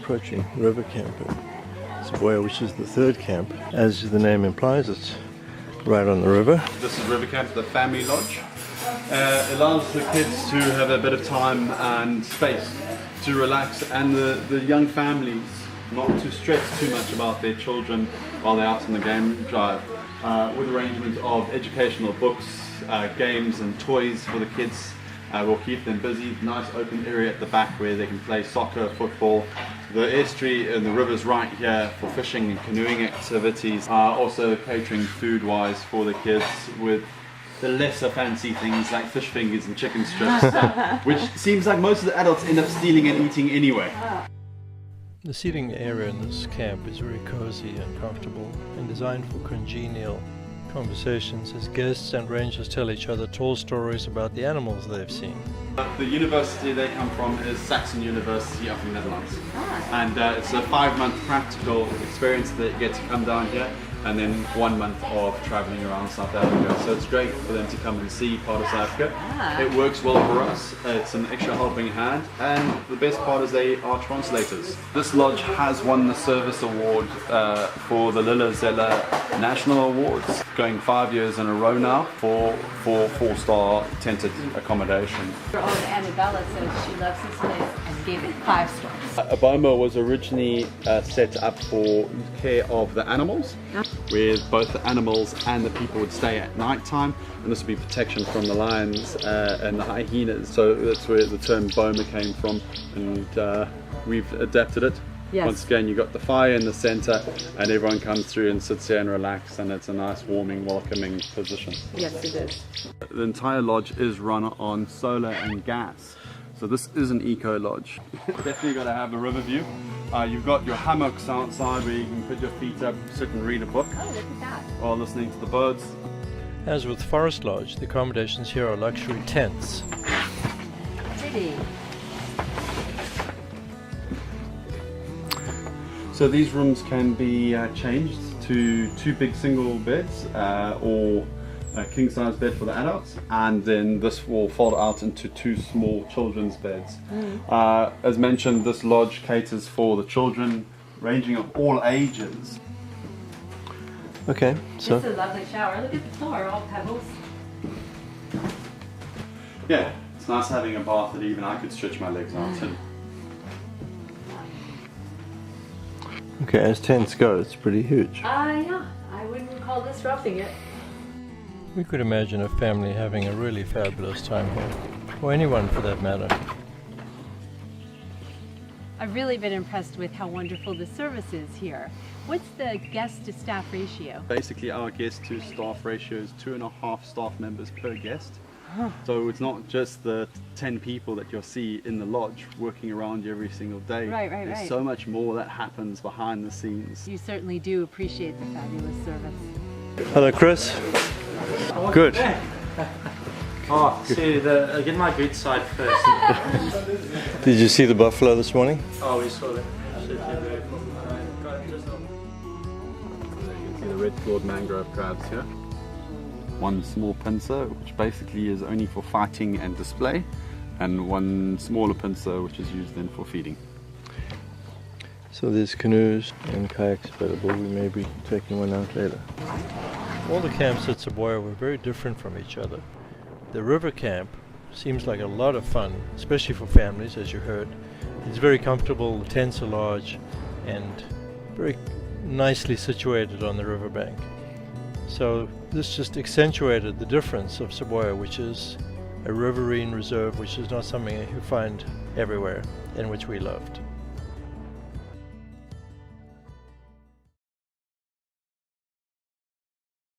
approaching river camp at Sibuya, which is the third camp. As the name implies, it's right on the river. This is river camp, the family lodge. It allows the kids to have a bit of time and space to relax, and the young families not to stress too much about their children while they're out on the game drive, with arrangements of educational books, games and toys for the kids. We'll keep them busy. Nice open area at the back where they can play soccer, football. The estuary and the river's right here for fishing and canoeing activities. Also catering food-wise for the kids with the lesser fancy things like fish fingers and chicken strips, which seems like most of the adults end up stealing and eating anyway. The seating area in this camp is very cozy and comfortable and designed for congenial conversations as guests and rangers tell each other tall stories about the animals they've seen. The university they come from is Saxon University up in the Netherlands. And it's a 5-month practical experience that you get to come down here, and then 1 month of traveling around South Africa. So it's great for them to come and see part of South Africa. It works well for us. It's an extra helping hand, and the best part is they are translators. This lodge has won the service award for the Lilla Zella National Awards, going 5 years in a row now for 4-star tented accommodation. Oh, Annabella says she loves this place and gave it 5 stars. Aboma was originally set up for care of the animals, where both the animals and the people would stay at night time, and this would be protection from the lions and the hyenas. So that's where the term Boma came from, and we've adapted it. Yes. Once again, you've got the fire in the center, and everyone comes through and sits here and relax, and it's a nice, warming, welcoming position. Yes, it is. The entire lodge is run on solar and gas. So this is an eco lodge. Definitely got to have a river view. You've got your hammocks outside where you can put your feet up, sit and read a book. Oh, look at that. While listening to the birds. As with Forest Lodge, the accommodations here are luxury tents. Pretty. So these rooms can be changed to 2 big single beds or a king size bed for the adults, and then this will fold out into 2 small children's beds. As mentioned, this lodge caters for the children ranging of all ages. Okay, so It's a lovely shower. Look at the floor, all pebbles. Yeah, it's nice having a bath that even I could stretch my legs out in. okay, as tents go, it's pretty huge. Yeah, I wouldn't call this roughing it. We could imagine a family having a really fabulous time here, or anyone for that matter. I've really been impressed with how wonderful the service is here. What's the guest to staff ratio? Basically, our guest to staff ratio is 2.5 staff members per guest. So it's not just the 10 people that you'll see in the lodge working around you every single day. Right. There's so much more that happens behind the scenes. You certainly do appreciate the fabulous service. Hello, Chris. Good. Oh, see, get my good side first. Did you see the buffalo this morning? Oh, we saw that. You can see the red-clawed mangrove crabs here. 1 small pincer, which basically is only for fighting and display, and 1 smaller pincer, which is used then for feeding. So there's canoes and kayaks available. We may be taking one out later. All the camps at Sibuya were very different from each other. The river camp seems like a lot of fun, especially for families, as you heard. It's very comfortable, the tents are large, and very nicely situated on the riverbank. So this just accentuated the difference of Sibuya, which is a riverine reserve, which is not something you find everywhere, and which we loved.